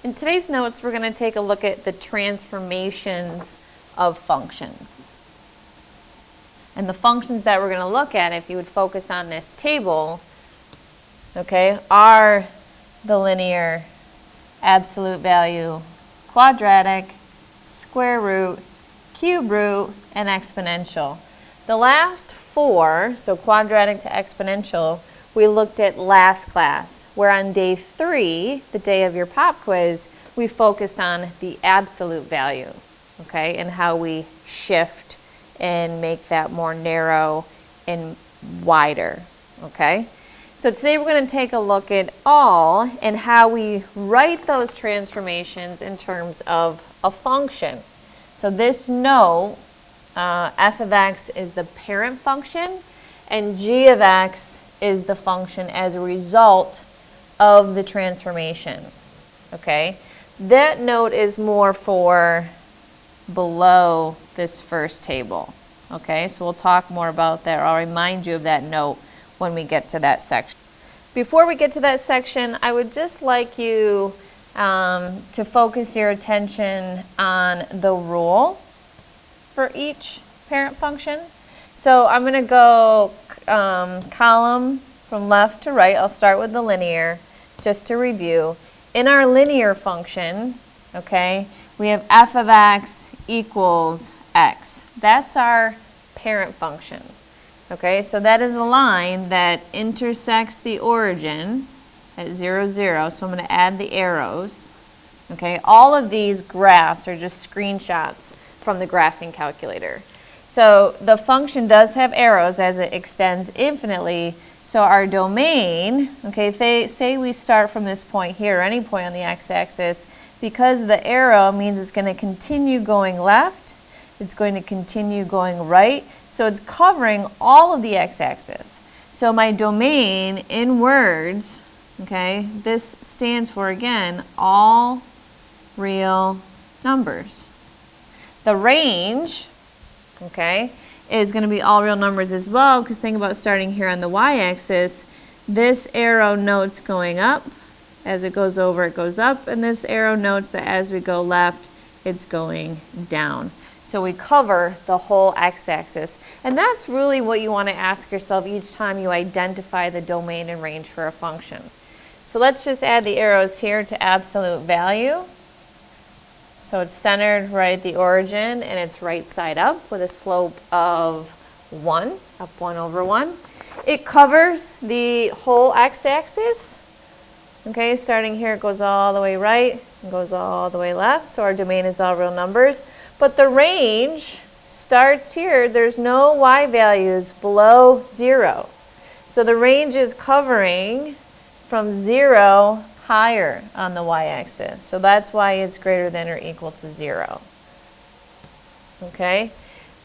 In today's notes, we're going to take a look at the transformations of functions. And the functions that we're going to look at, if you would focus on this table, okay, are the linear, absolute value, quadratic, square root, cube root, and exponential. The last four, so quadratic to exponential, we looked at last class, where on day 3, the day of your pop quiz, we focused on the absolute value, okay, and how we shift and make that more narrow and wider, okay? So today we're going to take a look at all and how we write those transformations in terms of a function. So this note, f of x is the parent function, and g of x is the function as a result of the transformation, okay? That note is more for below this first table, okay? So we'll talk more about that. I'll remind you of that note when we get to that section. Before we get to that section, I would just like you to focus your attention on the rule for each parent function. So I'm going to go column from left to right. I'll start with the linear, just to review. In our linear function, okay, we have f of x equals x. That's our parent function. Okay, so that is a line that intersects the origin at 0, 0. So I'm going to add the arrows. Okay, all of these graphs are just screenshots from the graphing calculator. So the function does have arrows as it extends infinitely. So our domain, okay, say we start from this point here, or any point on the x-axis, because the arrow means it's going to continue going left, it's going to continue going right, so it's covering all of the x-axis. So my domain in words, okay, this stands for, again, all real numbers. The range, okay, is going to be all real numbers as well, because think about starting here on the y-axis. This arrow notes going up. As it goes over, it goes up, and this arrow notes that as we go left, it's going down. So we cover the whole x-axis. And that's really what you want to ask yourself each time you identify the domain and range for a function. So let's just add the arrows here to absolute value. So it's centered right at the origin, and it's right side up with a slope of 1, up 1 over 1. It covers the whole x-axis. Okay, starting here, it goes all the way right and goes all the way left. So our domain is all real numbers. But the range starts here. There's no y values below 0. So the range is covering from 0 higher on the y-axis. So that's why it's greater than or equal to 0. Okay?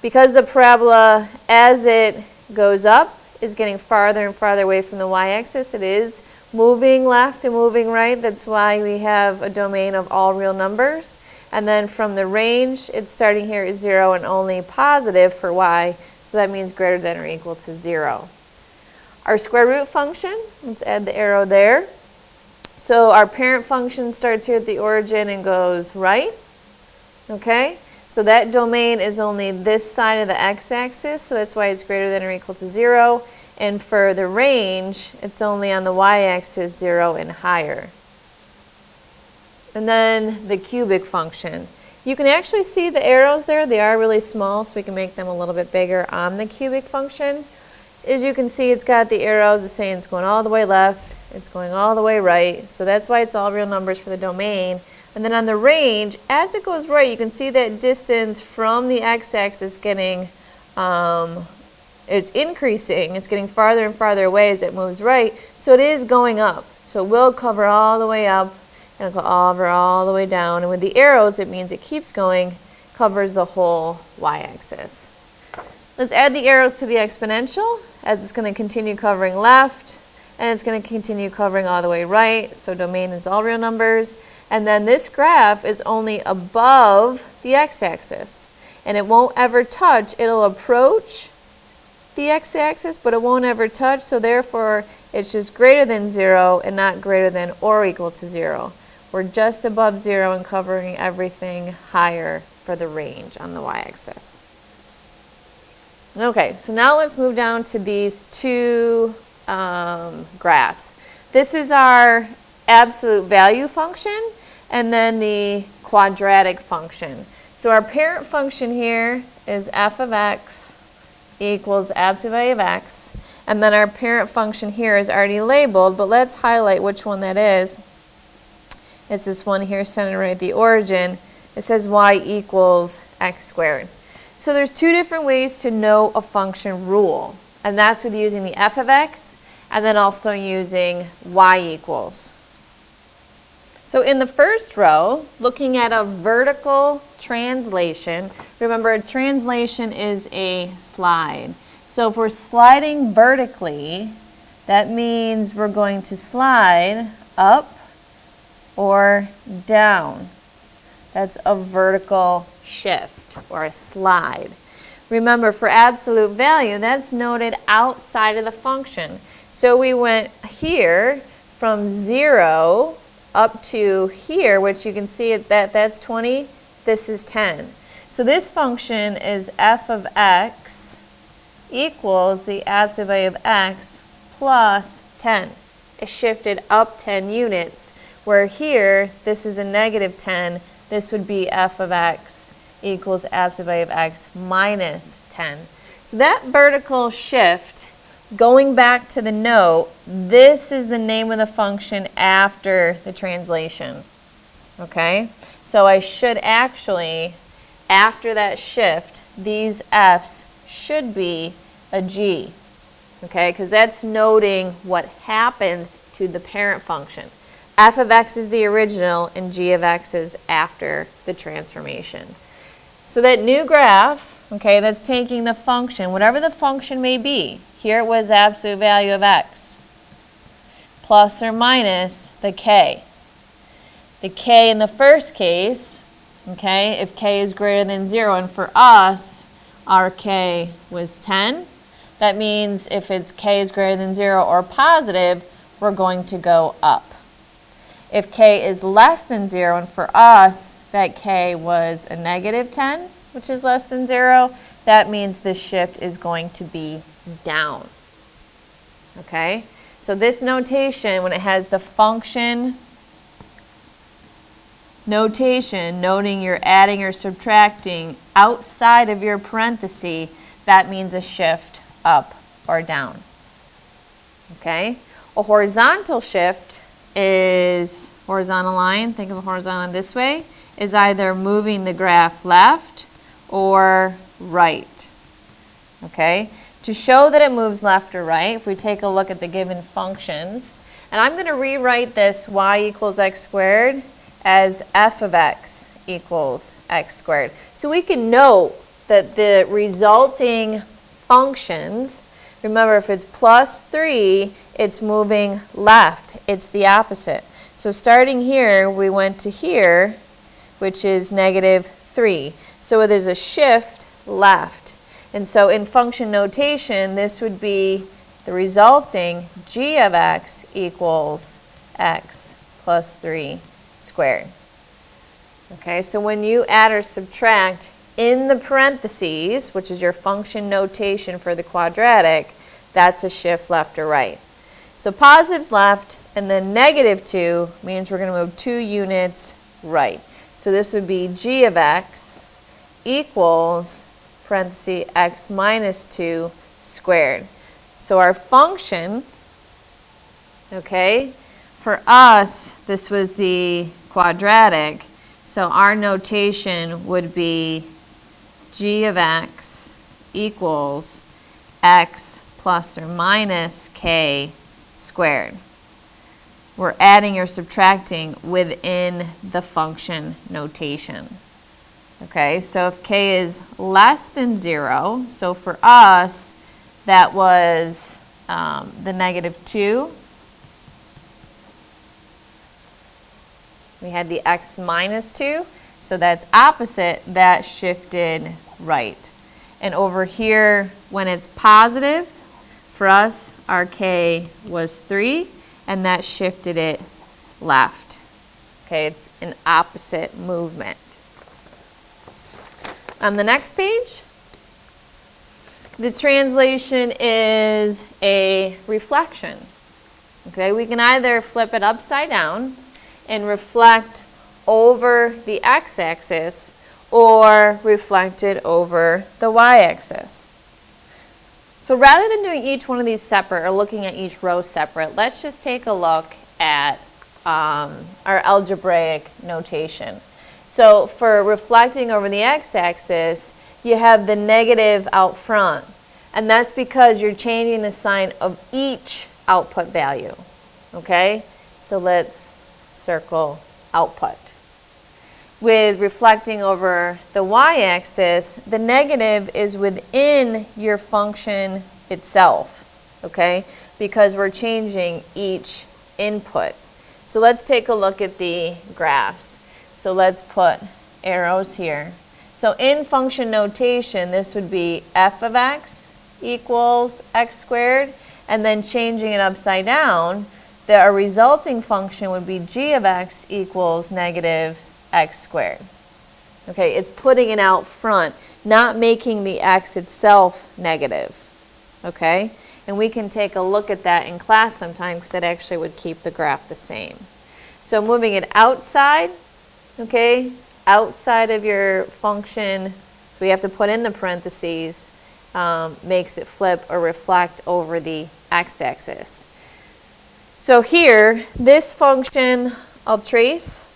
Because the parabola, as it goes up, is getting farther and farther away from the y-axis, it is moving left and moving right. That's why we have a domain of all real numbers. And then from the range, it's starting here at 0 and only positive for y. So that means greater than or equal to 0. Our square root function, let's add the arrow there. So our parent function starts here at the origin and goes right. Okay? So that domain is only this side of the x-axis, so that's why it's greater than or equal to 0. And for the range, it's only on the y-axis 0 and higher. And then the cubic function. You can actually see the arrows there. They are really small, so we can make them a little bit bigger on the cubic function. As you can see, it's got the arrows that's saying it's going all the way left, it's going all the way right. So that's why it's all real numbers for the domain. And then on the range, as it goes right, you can see that distance from the x-axis getting, it's increasing. It's getting farther and farther away as it moves right. So it is going up. So it will cover all the way up and it'll go over all the way down. And with the arrows, it means it keeps going, covers the whole y-axis. Let's add the arrows to the exponential, as it's going to continue covering left, and it's going to continue covering all the way right. So domain is all real numbers. And then this graph is only above the x-axis. And it won't ever touch. It'll approach the x-axis, but it won't ever touch. So therefore, it's just greater than 0 and not greater than or equal to 0. We're just above 0 and covering everything higher for the range on the y-axis. Okay, so now let's move down to these two graphs. This is our absolute value function and then the quadratic function. So our parent function here is f of x equals absolute value of x. And then our parent function here is already labeled, but let's highlight which one that is. It's this one here centered right at the origin. It says y equals x squared. So there's two different ways to know a function rule, and that's with using the f of x and then also using y equals. So in the first row, looking at a vertical translation, remember a translation is a slide. So if we're sliding vertically, that means we're going to slide up or down. That's a vertical shift or a slide. Remember, for absolute value, that's noted outside of the function. So we went here from 0 up to here, which you can see that's 20, this is 10. So this function is f of x equals the absolute value of x plus 10. It shifted up 10 units, where here, this is a negative 10. This would be f of x equals absolute value of x minus 10. So that vertical shift, going back to the note, this is the name of the function after the translation. Okay? So I should actually, after that shift, these f's should be a g. Okay? Because that's noting what happened to the parent function. F of x is the original and g of x is after the transformation. So that new graph, okay, that's taking the function, whatever the function may be, here it was absolute value of x, plus or minus the k. The k in the first case, okay, if k is greater than 0, and for us, our k was 10, that means if it's k is greater than 0 or positive, we're going to go up. If k is less than 0, and for us, that k was a negative 10, which is less than 0, that means the shift is going to be down. Okay? So this notation, when it has the function notation, noting you're adding or subtracting outside of your parenthesis, that means a shift up or down. Okay? A horizontal shift is horizontal line, think of a horizontal line this way, is either moving the graph left or right. Okay? To show that it moves left or right, if we take a look at the given functions, and I'm going to rewrite this y equals x squared as f of x equals x squared. So we can note that the resulting functions, remember if it's plus 3, it's moving left. It's the opposite. So starting here, we went to here, which is negative 3. So there's a shift left. And so in function notation, this would be the resulting g of x equals x plus 3 squared. Okay, so when you add or subtract in the parentheses, which is your function notation for the quadratic, that's a shift left or right. So positive's left, and then negative 2 means we're going to move 2 units right. So this would be g of x equals, parenthesis, x minus 2 squared. So our function, okay, for us, this was the quadratic, so our notation would be g of x equals x plus or minus k squared. We're adding or subtracting within the function notation. Okay, so if k is less than 0, so for us, that was the negative 2. We had the x minus 2, so that's opposite, that shifted right. And over here, when it's positive, for us, our k was 3, and that shifted it left. Okay, it's an opposite movement. On the next page, the translation is a reflection. Okay, we can either flip it upside down and reflect over the x-axis or reflect it over the y-axis. So rather than doing each one of these separate or looking at each row separate, let's just take a look at our algebraic notation. So for reflecting over the x-axis, you have the negative out front, and that's because you're changing the sign of each output value. Okay? So let's circle output. With reflecting over the y-axis, the negative is within your function itself, okay? Because we're changing each input. So let's take a look at the graphs. So let's put arrows here. So in function notation, this would be f of x equals x squared, and then changing it upside down, the resulting function would be g of x equals negative x squared. Okay, it's putting it out front, not making the x itself negative. Okay, and we can take a look at that in class sometime because that actually would keep the graph the same. So moving it outside, okay, outside of your function, we have to put in the parentheses, makes it flip or reflect over the x-axis. So here, this function I'll trace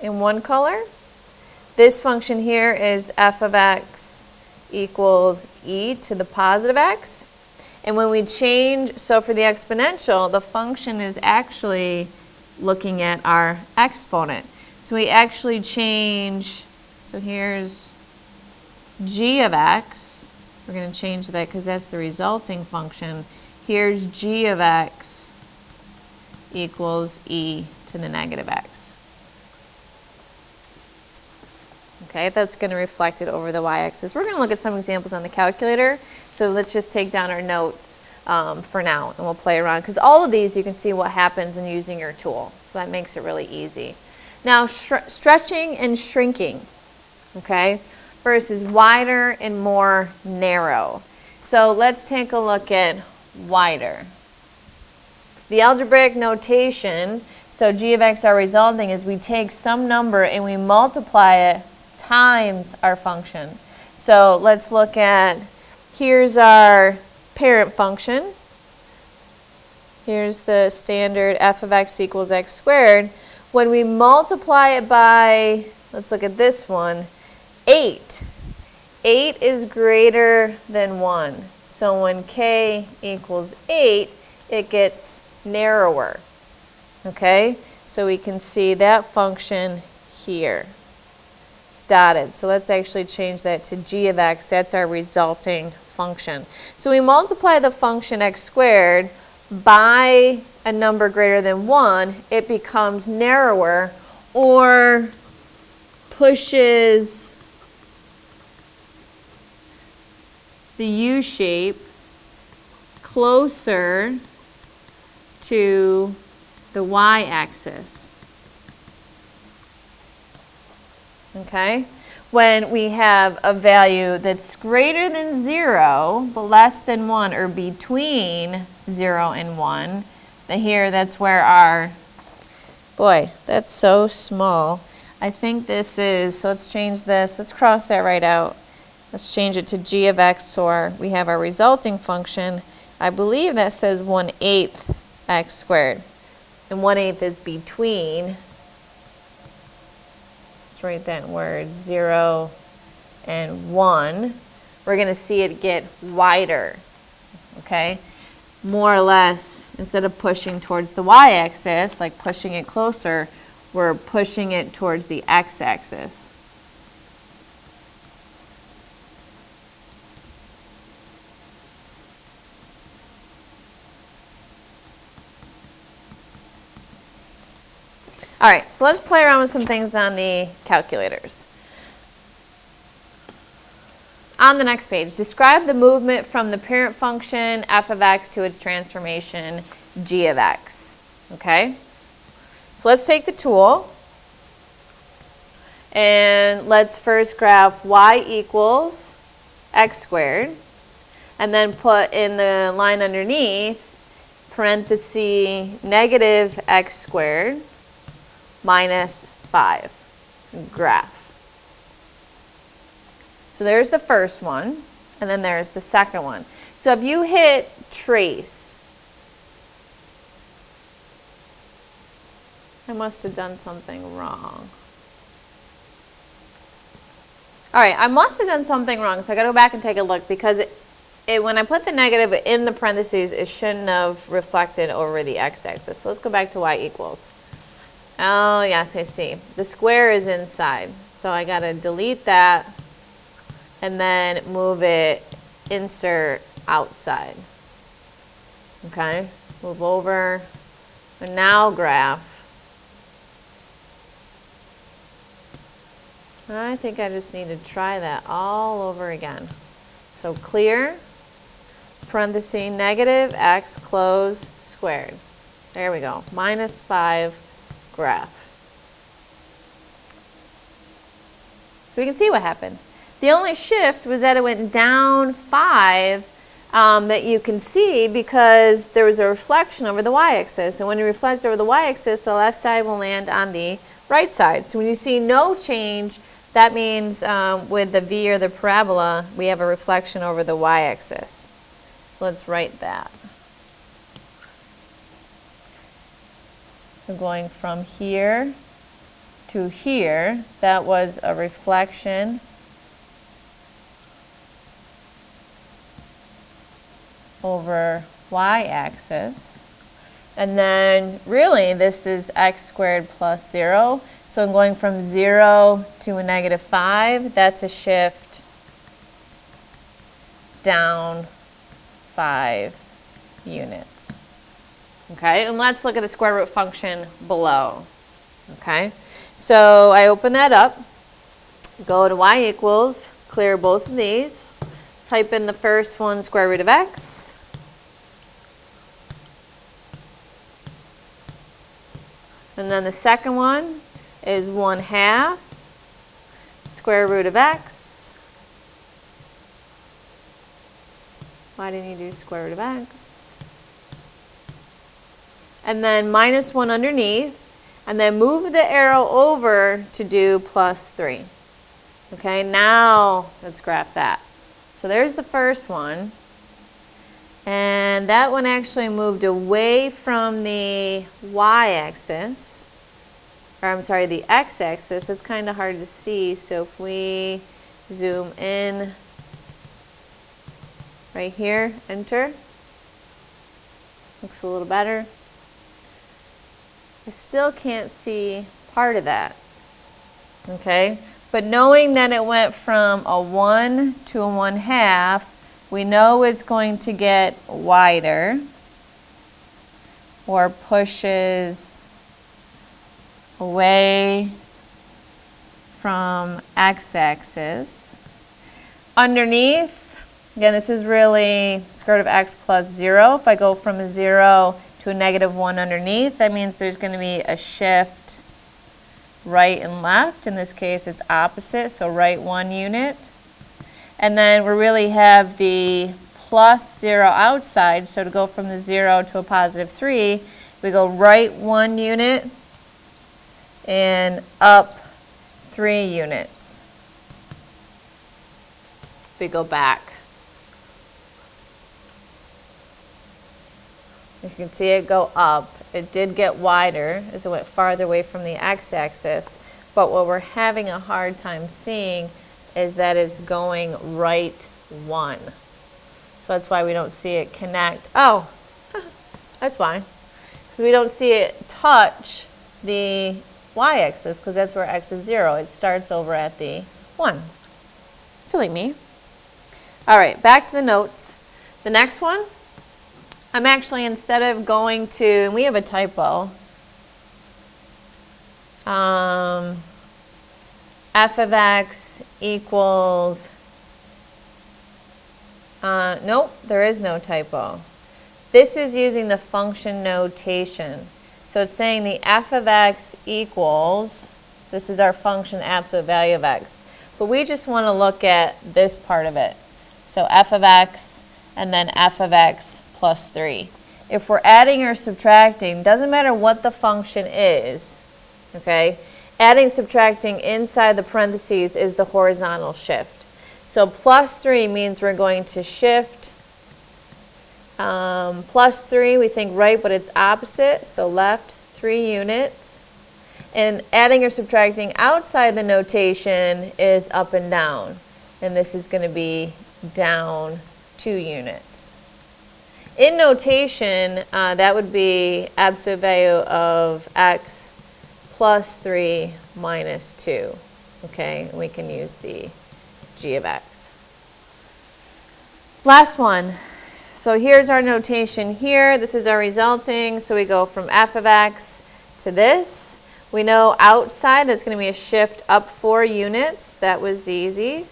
in one color. This function here is f of x equals e to the positive x. And when we change, so for the exponential, the function is actually looking at our exponent. So we actually change, so here's g of x. We're going to change that because that's the resulting function. Here's g of x equals e to the negative x. Okay, that's going to reflect it over the y-axis. We're going to look at some examples on the calculator, so let's just take down our notes for now, and we'll play around. Because all of these, you can see what happens in using your tool, so that makes it really easy. Now, stretching and shrinking, okay, versus wider and more narrow. So let's take a look at wider. The algebraic notation, so g of x, our resulting, is we take some number and we multiply it times our function. So let's look at, here's our parent function. Here's the standard f of x equals x squared. When we multiply it by, let's look at this one, 8. 8 is greater than 1. So when k equals 8, it gets narrower. Okay? So we can see that function here. It's dotted. So let's actually change that to g of x. That's our resulting function. So we multiply the function x squared by a number greater than 1, it becomes narrower or pushes the U shape closer to the y-axis. Okay? When we have a value that's greater than 0 but less than 1, or between 0 and 1, then here that's where our, boy, that's so small. I think this is, so let's change this, let's cross that right out. Let's change it to g of x, or we have our resulting function. I believe that says 1/8 x squared. And 1/8 is between, let's write that word, 0 and 1. We're going to see it get wider, okay? More or less, instead of pushing towards the y-axis, like pushing it closer, we're pushing it towards the x-axis. All right, so let's play around with some things on the calculators. On the next page, describe the movement from the parent function f of x to its transformation g of x. Okay? So let's take the tool And let's first graph y equals x squared, and then put in the line underneath parenthesis negative x squared minus 5, graph. So there's the first one, and then there's the second one. So if you hit trace, I must have done something wrong. All right, I must have done something wrong, so I got to go back and take a look, because when I put the negative in the parentheses, it shouldn't have reflected over the x-axis. So let's go back to y equals. Oh, yes, I see. The square is inside, so I got to delete that and then move it, insert outside. Okay, move over, and now graph. I think I just need to try that all over again. So clear, parenthesis, negative x, close, squared. There we go, minus 5, graph. So we can see what happened. The only shift was that it went down 5 that you can see, because there was a reflection over the y-axis. And when you reflect over the y-axis, the left side will land on the right side. So when you see no change, that means with the v or the parabola, we have a reflection over the y-axis. So let's write that. So going from here to here, that was a reflection over y-axis. And then really this is x squared plus 0. So I'm going from 0 to a negative 5. That's a shift down 5 units. Okay, and let's look at the square root function below. Okay, so I open that up, go to y equals, clear both of these, type in the first one, square root of x. And then the second one is 1/2 square root of x. Why didn't you do square root of x? And then minus 1 underneath, and then move the arrow over to do plus 3. Okay, now let's graph that. So there's the first one. And that one actually moved away from the y-axis, or I'm sorry, the x-axis. It's kind of hard to see, so if we zoom in right here, enter, looks a little better. I still can't see part of that, okay? But knowing that it went from a 1 to a 1/2, we know it's going to get wider, or pushes away from x-axis. Underneath, again, this is really square root of x plus 0. If I go from a 0 to a negative 1 underneath, that means there's going to be a shift right and left. In this case, it's opposite, so right 1 unit. And then we really have the plus 0 outside, so to go from the 0 to a positive 3, we go right 1 unit and up 3 units. We go back. You can see it go up. It did get wider as it went farther away from the x-axis, but what we're having a hard time seeing is that it's going right 1. So that's why we don't see it connect. Oh, that's why. Because we don't see it touch the y-axis, because that's where x is 0. It starts over at the 1. Silly me. All right, back to the notes. The next one, I'm actually, instead of going to, and we have a typo, f of x equals, nope, there is no typo. This is using the function notation. So it's saying the f of x equals This is our function absolute value of x. But we just want to look at this part of it. So f of x and then f of x plus 3. If we're adding or subtracting, doesn't matter what the function is, okay? Adding, subtracting inside the parentheses is the horizontal shift. So plus 3 means we're going to shift plus 3, we think right, but it's opposite, so left 3 units. And adding or subtracting outside the notation is up and down. And this is going to be down 2 units. In notation, that would be absolute value of x plus 3 minus 2. Okay, and we can use the g of x. Last one. So here's our notation here. This is our resulting. So we go from f of x to this. We know outside that's going to be a shift up 4 units. That was easy.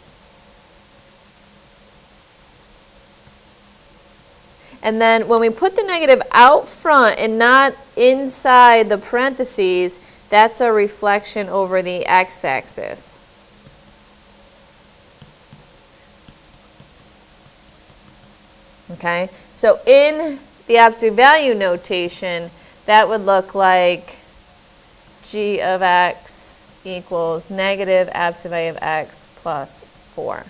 And then when we put the negative out front and not inside the parentheses, that's a reflection over the x-axis. Okay, so in the absolute value notation, that would look like g of x equals negative absolute value of x plus 4.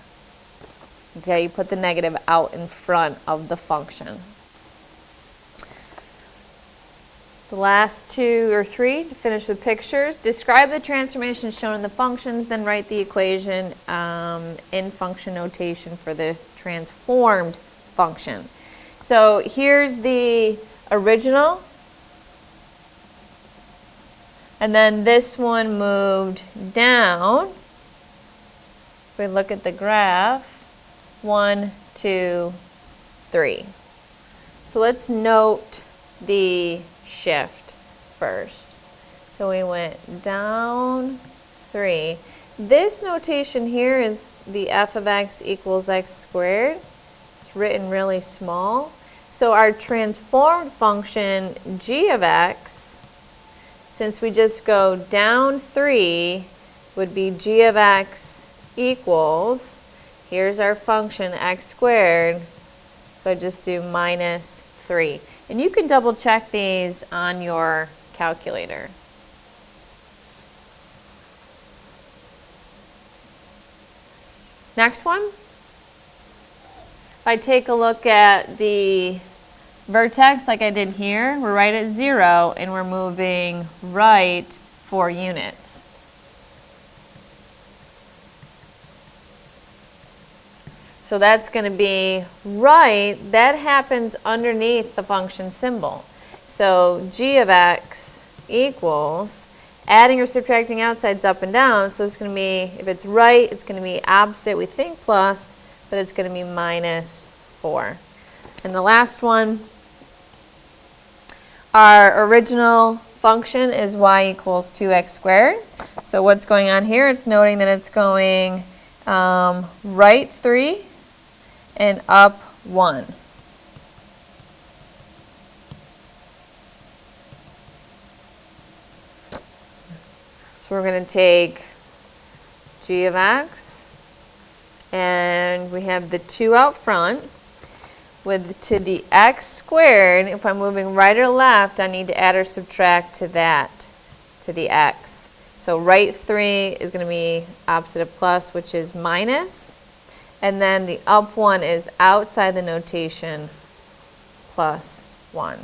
Okay, you put the negative out in front of the function. The last 2 or 3 to finish with pictures. Describe the transformation shown in the functions, then write the equation in function notation for the transformed function. So here's the original. And then this one moved down. If we look at the graph, 1, 2, 3. So let's note the shift first. So we went down 3. This notation here is the f of x equals x squared. It's written really small. So our transformed function g of x, since we just go down 3, would be g of x equals, here's our function x squared, so I just do minus 3. And you can double check these on your calculator. Next one. If I take a look at the vertex like I did here, we're right at 0 and we're moving right 4 units. So that's going to be right. That happens underneath the function symbol. So g of x equals, adding or subtracting outside's up and down, so it's going to be, if it's right, it's going to be opposite, we think plus, but it's going to be minus 4. And the last one, our original function is y equals 2x squared. So what's going on here? It's noting that it's going right 3 and up 1. So we're going to take g of x, and we have the 2 out front. With to the x squared, if I'm moving right or left, I need to add or subtract to that, to the x. So right 3 is going to be opposite of plus, which is minus. And then the up 1 is outside the notation, plus 1.